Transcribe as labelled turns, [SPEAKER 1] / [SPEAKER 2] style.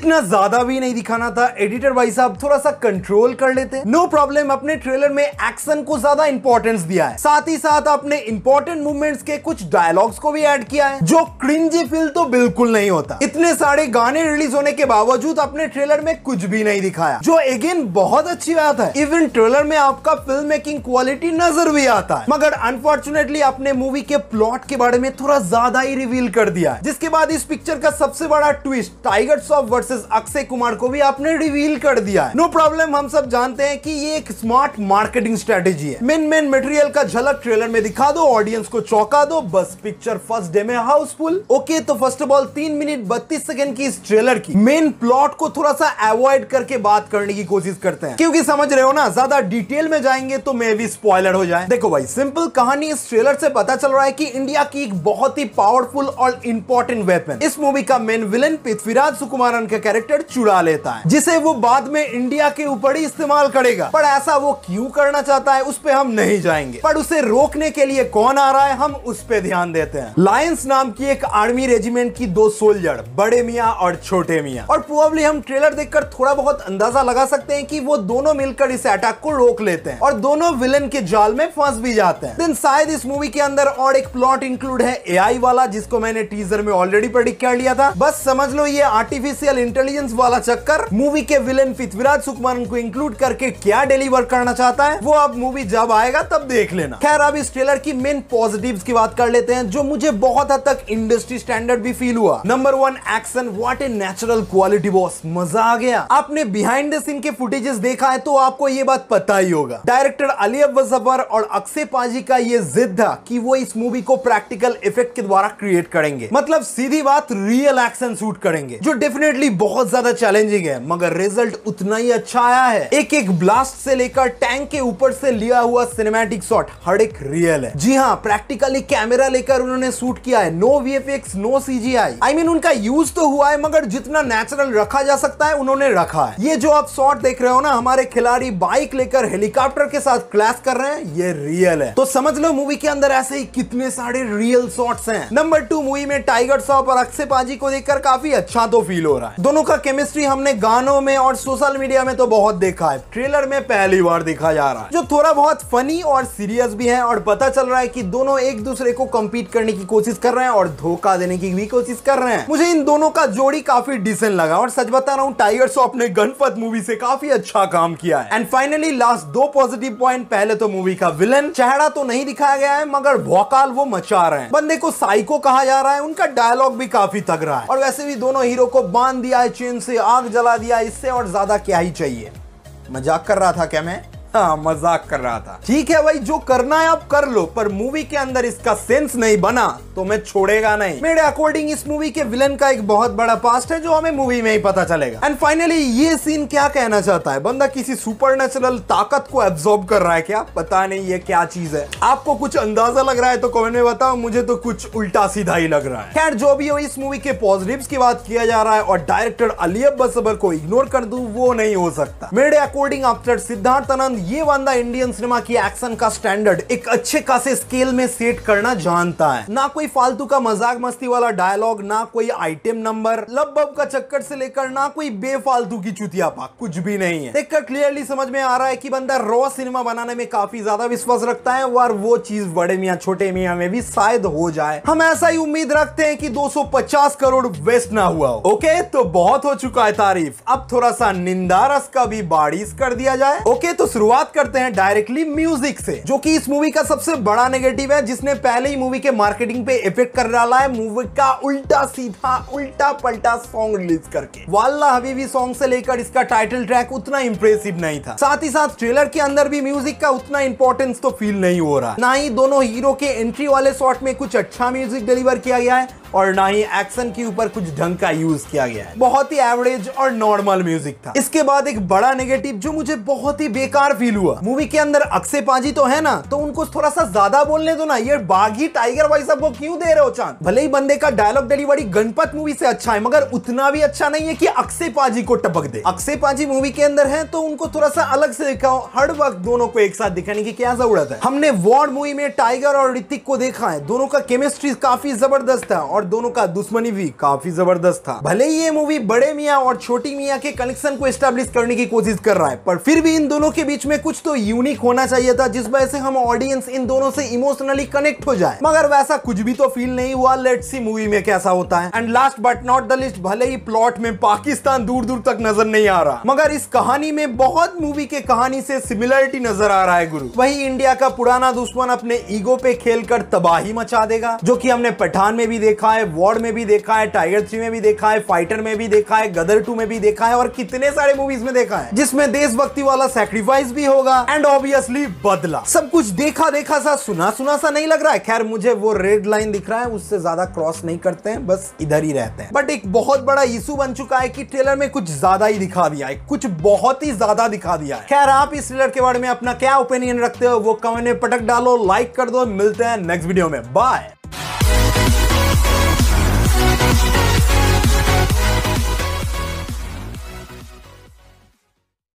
[SPEAKER 1] इतना ज्यादा भी नहीं दिखाना था। एडिटर भाई साहब थोड़ा सा कंट्रोल कर लेते। नो प्रॉब्लम, अपने ट्रेलर में एक्शन को ज्यादा इंपॉर्टेंस दिया है, साथ ही साथ अपने इंपॉर्टेंट मूवमेंट्स के कुछ डायलॉग्स को भी ऐड किया है, जो क्रिंजी फील तो बिल्कुल नहीं होता। इतने सारे गाने रिलीज होने के बावजूद अपने ट्रेलर में कुछ भी नहीं दिखाया, जो अगेन बहुत अच्छी बात है। इवन ट्रेलर में आपका फिल्म मेकिंग क्वालिटी नजर भी आता है, मगर अनफॉर्चुनेटली अपने मूवी के प्लॉट के बारे में थोड़ा ज्यादा ही रिवील कर दिया है, जिसके बाद इस पिक्चर का सबसे बड़ा twist tiger Shroff versus Akshay Kumar को भी आपने रिवील कर दिया है। नो प्रॉब्लम, हम सब जानते हैं कि ये एक स्मार्ट मार्केटिंग स्ट्रेटेजी है। मेन मटेरियल का झलक ट्रेलर में दिखा दो, ऑडियंस को चौंका दो, बस पिक्चर फर्स्ट डे में हाउसफुल। ओके, तो first of all 3 minute 32 second की इस ट्रेलर की मेन प्लॉट को थोड़ा सा अवॉइड करके बात करने की कोशिश करते हैं, क्योंकि समझ रहे हो ना, ज्यादा डिटेल में जाएंगे तो मे भी स्पॉइलर हो जाए। देखो भाई, सिंपल कहानी इस ट्रेलर से पता चल रहा है कि इंडिया की एक बहुत ही पावरफुल और इंपॉर्टेंट वेपन इस मूवी का मेन विलन पृथ्वीराज सुकुमारन का कैरेक्टर चुरा लेता है, जिसे वो बाद में इंडिया के ऊपर ही इस्तेमाल करेगा। पर ऐसा वो क्यों करना चाहता है उस पे हम नहीं जाएंगे, पर उसे रोकने के लिए कौन आ रहा है हम उस पे ध्यान देते हैं। लायंस नाम की एक आर्मी रेजिमेंट की 2 सोल्जर, बड़े मियां और छोटे मियां, और प्रोबेबली हम ट्रेलर देखकर थोड़ा बहुत अंदाजा लगा सकते हैं कि वो दोनों मिलकर इस अटैक को रोक लेते हैं और दोनों विलन के जाल में फंस भी जाते हैं। देन शायद इस मूवी के अंदर और एक प्लॉट इंक्लूड है एआई वाला, जिसको मैंने टीजर में ऑलरेडी प्रेडिक्ट कर लिया था। बस समझ लो ये आर्टिफिशियल इंटेलिजेंस वाला चक्कर मूवी के विलन पृथ्वीराज सुकुमारन को इंक्लूड करके क्या डिलीवर करना चाहता है वो अब मूवी जब आएगा तब देख लेना। खैर, अब इस ट्रेलर की मेन पॉजिटिव्स की बात कर लेते हैं, जो मुझे बहुत हद तक इंडस्ट्री स्टैंडर्ड भी फील हुआ। Number 1, action. What a natural quality boss, मजा आ गया। आपने बिहाइंड द सीन के फुटेजेस देखा है तो आपको ये बात पता ही होगा। डायरेक्टर अली अब्बास जफर और अक्षय पाजी का ये जिद था कि वो इस मूवी को प्रैक्टिकल इफेक्ट के द्वारा क्रिएट करेंगे, मतलब सीधी बात रियल एक्शन शूट करेंगे, जो डेफिनेटली बहुत ज्यादा चैलेंजिंग है, मगर रिजल्ट उतना ही अच्छा आया है। एक ब्लास्ट से लेकर टैंक के ऊपर से लिया हुआ सिनेमैटिक शॉट हर एक रियल है। जी हाँ, प्रैक्टिकली कैमरा लेकर उन्होंने शूट किया है। No VFX, no CGI. I mean उनका यूज तो हुआ है, मगर जितना नेचुरल रखा जा सकता है उन्होंने रखा है। ये जो आप शॉट देख रहे हो ना, हमारे खिलाड़ी बाइक लेकर हेलीकॉप्टर के साथ क्लैश कर रहे हैं, ये रियल है। तो समझ लो मूवी के अंदर ऐसे ही कितने सारे रियल शॉट्स हैं। नंबर 2, मूवी में टाइगर श्रॉफ और अक्षय पाजी को देखकर काफी अच्छा तो फील हो रहा है। दोनों का केमिस्ट्री हमने गानों में और सोशल मीडिया में तो बहुत देखा है, ट्रेलर में पहली बार देखा जा रहा है, जो थोड़ा बहुत फनी और सीरियस भी है, और पता चल रहा है कि दोनों एक दूसरे को कम्पीट करने की कोशिश कर रहे हैं और धोखा देने की भी कोशिश कर रहे हैं। मुझे इन दोनों का जोड़ी काफी डिसेंट लगा, और सच बता रहा हूं टाइगर श्रॉफ ने गणपत मूवी से काफी अच्छा काम किया है। And finally last 2 positive point. पहले तो मूवी का विलन चेहरा तो नहीं दिखाया गया है, मगर भौकाल वो मचा रहे हैं। बंदे को साइको कहा जा रहा है, उनका डायलॉग भी काफी तगड़ा है, और वैसे भी दोनों हीरो को बांध दिया है चेन से, आग जला दिया, इससे और ज्यादा क्या ही चाहिए। मजाक कर रहा था क्या मैं? हाँ, मजाक कर रहा था। ठीक है भाई, जो करना है आप कर लो, पर मूवी के अंदर इसका सेंस नहीं बना तो मैं छोड़ेगा नहीं। मेरे अकॉर्डिंग इस मूवी के विलन का एक बहुत बड़ा पास्ट है, जो हमें मूवी में ही पता चलेगा। एंड फाइनली ये सीन क्या कहना चाहता है? बंदा किसी सुपरनेचुरल ताकत को एब्जॉर्ब कर रहा है क्या? पता नहीं ये क्या चीज है। आपको कुछ अंदाजा लग रहा है तो कमेंट में बताओ, मुझे तो कुछ उल्टा सीधा ही लग रहा है। खैर, जो भी हो, इस मूवी के पॉजिटिव्स की बात किया जा रहा है और डायरेक्टर अली अब्बास जफर को इग्नोर कर दूं, वो नहीं हो सकता। मेरे अकॉर्डिंग आफ्टर सिद्धार्थ आनंद, ये बंदा इंडियन सिनेमा की एक्शन का स्टैंडर्ड एक अच्छे खासे स्केल में सेट करना जानता है। ना कोई फालतू का मजाक मस्ती वाला डायलॉग, ना कोई आइटम नंबर, लब्बब का चक्कर से लेकर ना कोई बेफालतू की चुतियापा, कुछ भी नहीं है। देखकर क्लियरली समझ में आ रहा है कि बंदा रॉ सिनेमा बनाने में काफी ज्यादा विश्वास रखता है, और वो चीज बड़े मियां छोटे मियां में भी शायद हो जाए। हम ऐसा ही उम्मीद रखते हैं कि 250 करोड़ वेस्ट ना हुआ हो। ओके, तो बहुत हो चुका है तारीफ, अब थोड़ा सा निंदारस का भी बारिश कर दिया जाए। ओके, तो शुरुआत करते हैं डायरेक्टली म्यूजिक से, जो कि इस मूवी का सबसे बड़ा नेगेटिव है, जिसने पहले ही मूवी के मार्केटिंग पे इफेक्ट कर डाला है। मूवी का उल्टा सीधा उल्टा पलटा सॉन्ग रिलीज करके। वाल्ला हबीबी सॉन्ग से लेकर इसका टाइटल ट्रैक उतना इंप्रेसिव नहीं था। साथ ही साथ ट्रेलर के अंदर भी म्यूजिक का उतना इंपॉर्टेंस तो फील नहीं हो रहा, ना ही दोनों हीरो के एंट्री वाले शॉट में कुछ अच्छा म्यूजिक डिलीवर किया गया है, और ना ही एक्शन के ऊपर कुछ ढंग का यूज किया गया है। बहुत ही एवरेज और नॉर्मल म्यूजिक था। इसके बाद एक बड़ा नेगेटिव जो मुझे बहुत ही बेकार फील हुआ, मूवी के अंदर अक्षय पाजी तो है ना, तो उनको थोड़ा सा ज्यादा बोलने दो ना। ये बागी टाइगर भाई साहब को क्यों दे रहे हो चांद? भले ही बंदे का डायलॉग डिलीवरी गणपत मूवी से अच्छा है, मगर उतना भी अच्छा नहीं है कि अक्षय पाजी को टपक दे। अक्षय पाजी मूवी के अंदर है तो उनको थोड़ा सा अलग से दिखाओ, हर वक्त दोनों को एक साथ दिखाने की क्या जरूरत है? हमने वॉर मूवी में टाइगर और ऋतिक को देखा है, दोनों का केमिस्ट्री काफी जबरदस्त है, और दोनों का दुश्मनी भी काफी जबरदस्त था। भले ही ये मूवी बड़े मियाँ और छोटी मियाँ के कनेक्शन को एस्टेब्लिश करने की कोशिश कर रहा है, पर फिर भी इन दोनों के बीच में कुछ तो यूनिक होना चाहिए था जिस वजह से हम ऑडियंस इन दोनों से इमोशनली कनेक्ट हो जाए, मगर वैसा कुछ भी तो फील नहीं हुआ। लेट्स सी मूवी में कैसा होता है। And last but not the list, भले ही प्लॉट में पाकिस्तान दूर दूर तक नजर नहीं आ रहा, मगर इस कहानी में बहुत मूवी के कहानी से सिमिलरिटी नजर आ रहा है गुरु। वही इंडिया का पुराना दुश्मन अपने ईगो पे खेलकर तबाही मचा देगा, जो कि हमने पठान में भी देखा है, वॉर में भी देखा है, टाइगर 3 में भी देखा है, फाइटर में भी देखा है, गदर 2 में भी देखा है और कितने सारे मूवीज में देखा है जिसमें देशभक्ति वाला सैक्रिफाइस भी होगा एंड ऑब्वियसली बदला। सब कुछ देखा देखा सा सुना सुना सा नहीं लग रहा है। खैर मुझे वो रेड लाइन दिख रहा है, उससे ज्यादा क्रॉस नहीं करते हैं, बस इधर ही रहते हैं। बट एक बहुत बड़ा इशू बन चुका है कि ट्रेलर में कुछ ज्यादा ही दिखा दिया है, कुछ बहुत ही ज्यादा दिखा दिया है। खैर आप इस ट्रेलर के बारे में अपना क्या ओपिनियन रखते हो वो कमेंट में पटक डालो, लाइक कर दो। मिलते हैं नेक्स्ट वीडियो में, बाय।